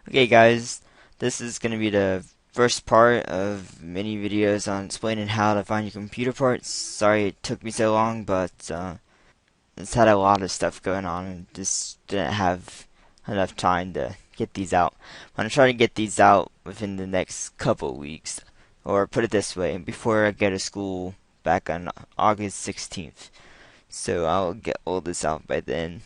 Okay guys, this is going to be the first part of many videos on explaining how to find your computer parts. Sorry it took me so long, but it's had a lot of stuff going on and just didn't have enough time to get these out. I'm going to try to get these out within the next couple of weeks, or put it this way, before I go to school back on August 16th. So I'll get all this out by then.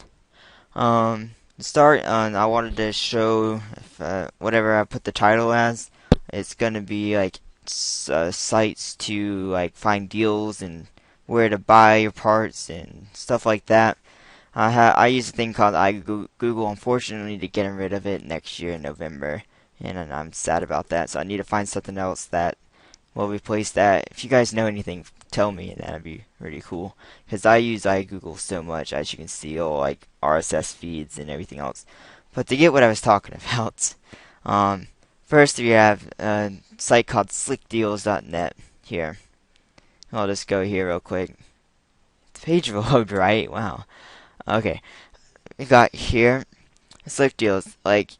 To start, I wanted to show if, whatever I put the title as, it's gonna be like sites to like find deals and where to buy your parts and stuff like that. I use a thing called iGoogle. Unfortunately, to getting rid of it next year in November, and I'm sad about that. So I need to find something else that will replace that. If you guys know anything, tell me. That'd be really cool. Because I use iGoogle so much, as you can see, all like RSS feeds and everything else. But to get what I was talking about, um, first we have a site called slickdeals.net here. I'll just go here real quick. The page will load right. Wow. Okay, we got here Slick Deals. Like,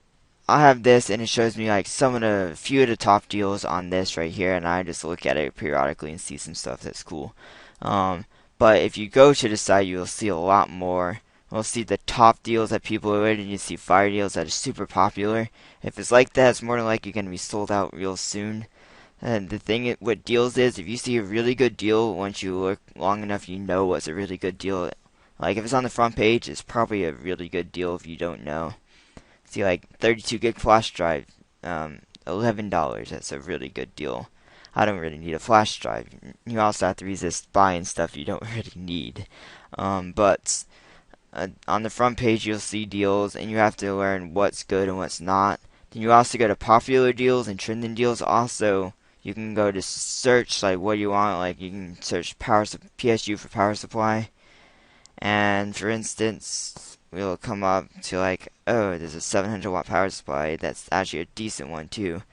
I have this and it shows me like some of the few of the top deals on this right here, and I just look at it periodically and see some stuff that's cool. Um, but if you go to the site, you'll see a lot more. You'll see the top deals that people are in, and you see fire deals that are super popular. If it's like that, it's more than likely going to be sold out real soon. And the thing with deals is, if you see a really good deal, once you look long enough, you know what's a really good deal. Like if it's on the front page, it's probably a really good deal if you don't know. See, like 32 gig flash drive, $11. That's a really good deal. I don't really need a flash drive. You also have to resist buying stuff you don't really need. But on the front page, you'll see deals, and you have to learn what's good and what's not. Then you also go to popular deals and trending deals. Also, you can go to search like what you want. Like you can search PSU for power supply, and for instance, we'll come up to like, oh, there's a 700 watt power supply that's actually a decent one too.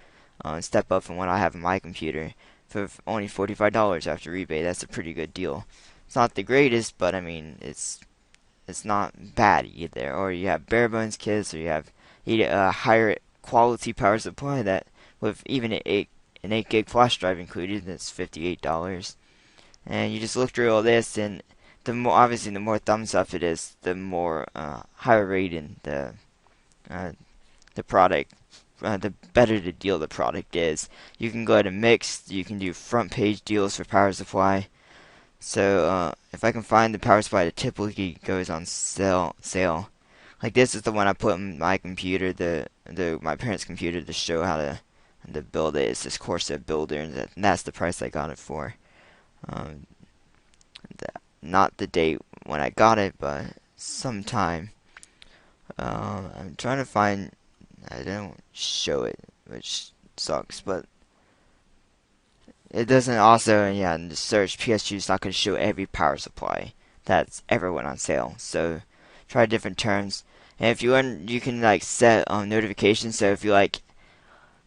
Step up from what I have in my computer for only $45 after rebate. That's a pretty good deal. It's not the greatest, but I mean, it's not bad either. Or you have bare bones kits, or you have a higher quality power supply that with even an 8 gig flash drive included, that's $58. And you just look through all this, and the more obviously the more thumbs up it is, the more higher rated uh, the product, the better the deal the product is. You can go to mixed. You can do front page deals for power supply. So if I can find the power supply that typically goes on sale, like this is the one I put in my computer, my parents' computer, to show how to build it. It's this Corsair builder, and that's the price I got it for. Um, Not the date when I got it, but sometime. I'm trying to find. I don't show it, which sucks, but it doesn't also, yeah, in the search, PSU is not going to show every power supply that's ever went on sale. So try different terms. And if you want, you can like set notifications. So if you like,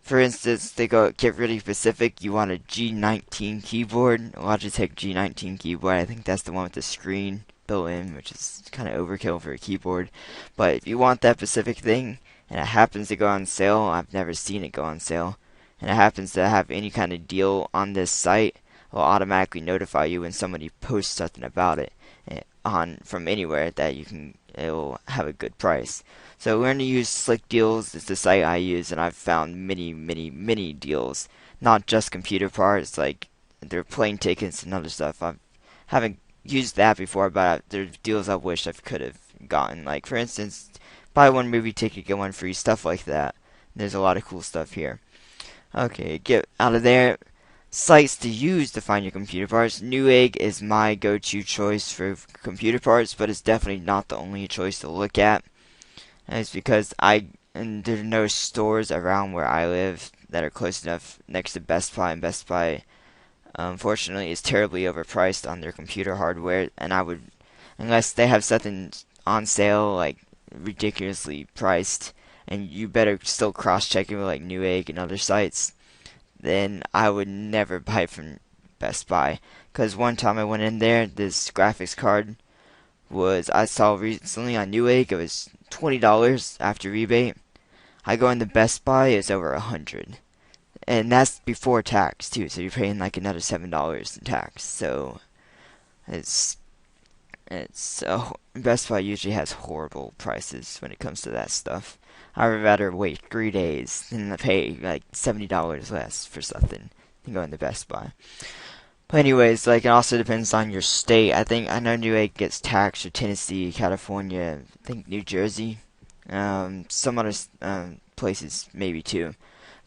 for instance, they get really specific. You want a G19 keyboard, a Logitech G19 keyboard. I think that's the one with the screen built in, which is kind of overkill for a keyboard. But if you want that specific thing, and it happens to go on sale, I've never seen it go on sale, and it happens to have any kind of deal on this site, it will automatically notify you when somebody posts something about it on from anywhere that it will have a good price. So we're going to use Slick Deals. It's the site I use, and I've found many deals. Not just computer parts, like their plane tickets and other stuff. I haven't used that before, but there's deals I wish I could have gotten. Like for instance, buy one movie ticket, get one free, stuff like that. There's a lot of cool stuff here. Okay, get out of there. Sites to use to find your computer parts. Newegg is my go-to choice for computer parts, but it's definitely not the only choice to look at. And it's because and there are no stores around where I live that are close enough next to Best Buy, and Best Buy, unfortunately, is terribly overpriced on their computer hardware, and I would, unless they have something on sale, like ridiculously priced, and you better still cross-check it with like Newegg and other sites, then I would never buy from Best Buy. Because one time I went in there, this graphics card I saw recently on Newegg, it was $20 after rebate. I go in the Best Buy, it's over 100, and that's before tax too. So you're paying like another $7 in tax. So it's Best Buy usually has horrible prices when it comes to that stuff. I would rather wait 3 days than pay like $70 less for something than go in the Best Buy. But anyways, like it also depends on your state. I know New Egg gets taxed for Tennessee, California, I think New Jersey, some other places maybe too.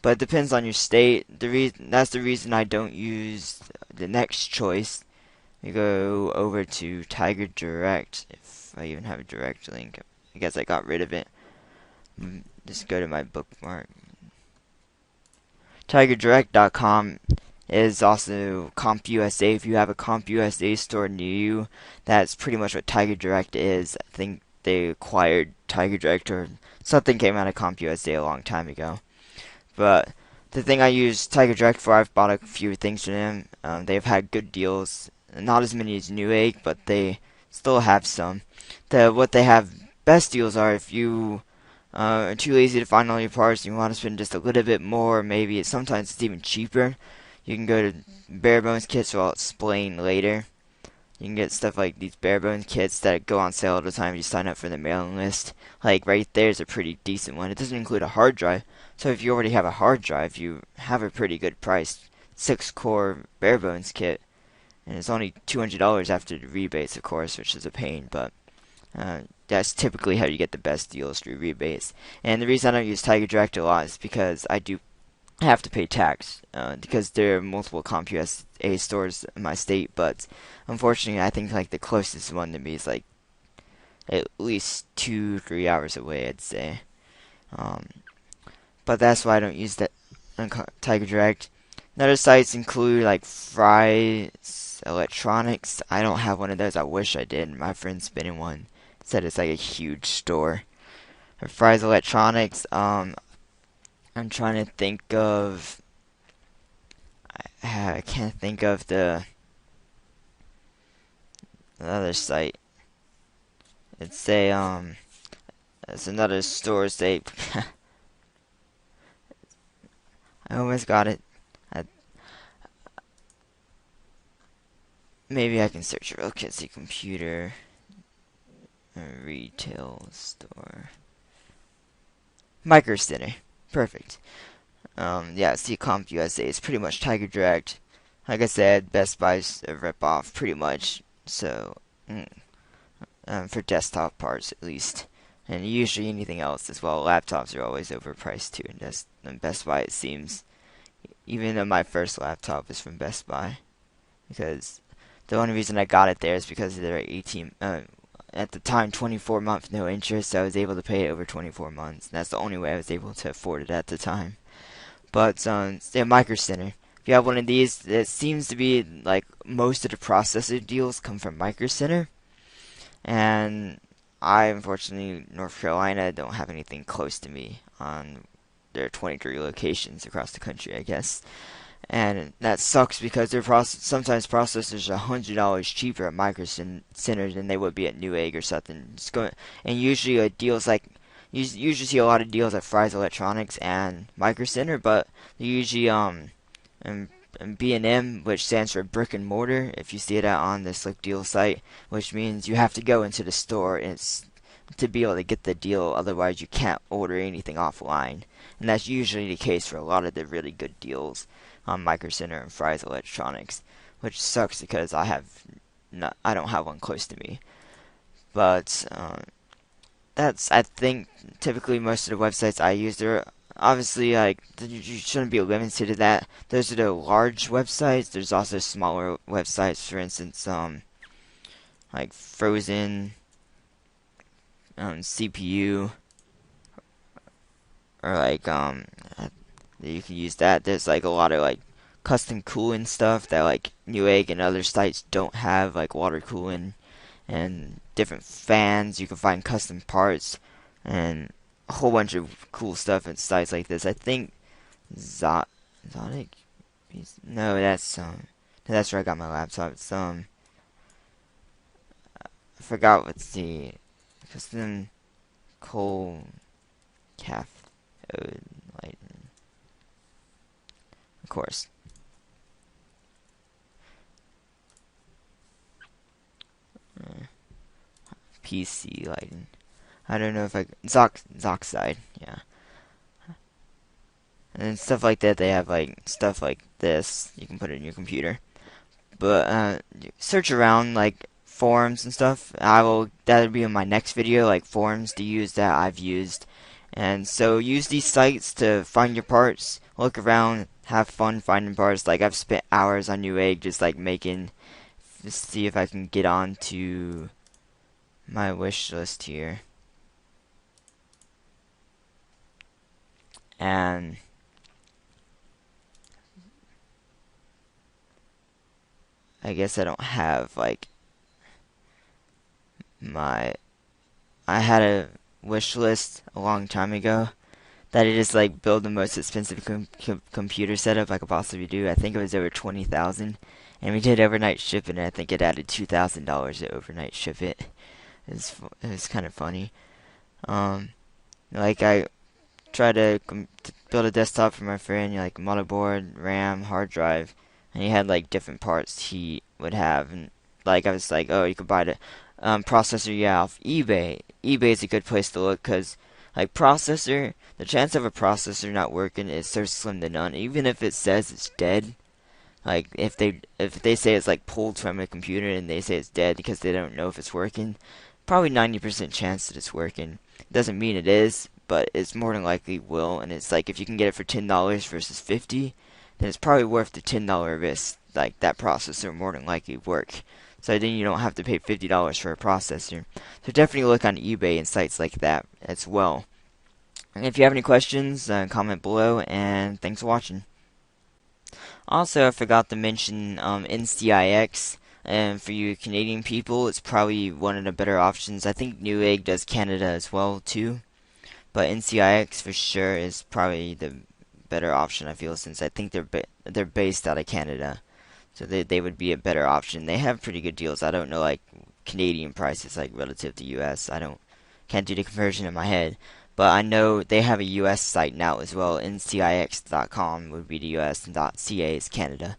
But it depends on your state. That's the reason I don't use the next choice. You go over to Tiger Direct, if I even have a direct link. I guess I got rid of it. Just go to my bookmark. TigerDirect.com is also CompUSA. If you have a CompUSA store near you, that's pretty much what Tiger Direct is. I think they acquired Tiger Direct or something came out of CompUSA a long time ago. But the thing I use Tiger Direct for, I've bought a few things from them. They've had good deals. Not as many as Newegg, but they still have some. What they have best deals are if you are too lazy to find all your parts and you want to spend just a little bit more, maybe sometimes it's even cheaper. You can go to bare bones kits, so I'll explain later. You can get stuff like these bare bones kits that go on sale all the time if you sign up for the mailing list. Like right there's a pretty decent one. It doesn't include a hard drive, so if you already have a hard drive, you have a pretty good price. 6-core bare bones kit, and it's only $200 after the rebates, of course, which is a pain, but that's typically how you get the best deals through rebates. And the reason I don't use Tiger Direct a lot is because I do have to pay tax because there are multiple CompUSA stores in my state, but unfortunately, I think like the closest one to me is like at least 2-3 hours away, I'd say. Um, but that's why I don't use that on Tiger Direct. Other sites include like Fry's Electronics. I don't have one of those. I wish I did. My friend's been in one. Said it's like a huge store. Fry's Electronics. I'm trying to think of. I can't think of the other site. It's another store. I almost got it. I, Maybe I can search it real quick. See computer retail store. Micro Center. Perfect. Yeah, see CompUSA is pretty much Tiger Direct. Like I said, Best Buy's a ripoff, pretty much. So, for desktop parts at least. And usually anything else as well. Laptops are always overpriced too in Best Buy, it seems. Even though my first laptop is from Best Buy. Because the only reason I got it there is because of their 18, at the time, 24-month no interest. So I was able to pay it over 24 months. And that's the only way I was able to afford it at the time. But Micro Center. If you have one of these, it seems to be like most of the processor deals come from Micro Center. And I, unfortunately, North Carolina, don't have anything close to me on their 23 locations across the country, I guess. And that sucks because sometimes processors are $100 cheaper at Micro Center than they would be at Newegg or something. And usually deals like you usually see a lot of deals at Fry's Electronics and Micro Center, but they usually and B&M, which stands for brick and mortar, if you see it out on the Slick Deal site, which means you have to go into the store to be able to get the deal, otherwise you can't order anything offline. And that's usually the case for a lot of the really good deals on Micro Center and Fry's Electronics, which sucks because I don't have one close to me. But I think typically most of the websites I use, they're obviously like you shouldn't be limited to that. Those are the large websites. There's also smaller websites, for instance, like Frozen, CPU, or like you can use that. There's like a lot of like custom cooling stuff that like Newegg and other sites don't have, like water cooling and different fans. You can find custom parts and a whole bunch of cool stuff at sites like this. I think Zodic. No, that's where I got my laptop. It's I forgot what's the custom coal cathode. load, lighten, of course. PC lighting. I don't know if I Zoxide, yeah. And stuff like that. They have like stuff like this. You can put it in your computer. But search around like forums and stuff. That'll be in my next video, like forums to use that I've used. And so use these sites to find your parts. Look around, have fun finding parts. Like I've spent hours on Newegg just like making. Just see if I can get on to my wish list here. And I guess I don't have like my. I had a wish list a long time ago that it is like build the most expensive computer setup I could possibly do. I think it was over 20,000, and we did overnight shipping. And I think it added $2,000 to overnight ship it. It was kind of funny. Um, like I tried to build a desktop for my friend, like motherboard, RAM, hard drive, and he had like different parts he would have, and like I was like, oh, you could buy the processor, yeah, off eBay. eBay is a good place to look because like processor, the chance of a processor not working is so slim to none. Even if it says it's dead, like if they say it's like pulled from a computer and they say it's dead because they don't know if it's working, probably 90% chance that it's working. Doesn't mean it is, but it's more than likely will. And it's like if you can get it for $10 versus 50, then it's probably worth the $10 risk. Like that processor more than likely work. So then you don't have to pay $50 for a processor. So definitely look on eBay and sites like that as well. And if you have any questions, comment below. And thanks for watching. Also, I forgot to mention NCIX. And for you Canadian people, it's probably one of the better options. I think Newegg does Canada as well too, but NCIX for sure is probably the better option. I feel since I think they're based out of Canada, so they would be a better option. They have pretty good deals. I don't know like Canadian prices like relative to US. Can't do the conversion in my head, but I know they have a US site now as well. NCIX.com would be the US and .ca is Canada.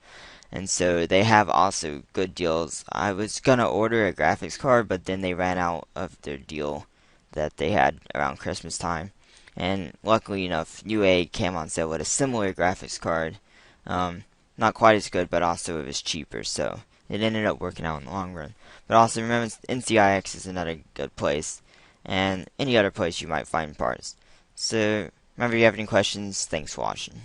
And so they have also good deals. I was gonna order a graphics card, but then they ran out of their deal that they had around Christmas time. And luckily enough, Newegg came on sale with a similar graphics card. Not quite as good, but also it was cheaper, so it ended up working out in the long run. But also remember, NCIX is another good place, and any other place you might find parts. So remember, if you have any questions, thanks for watching.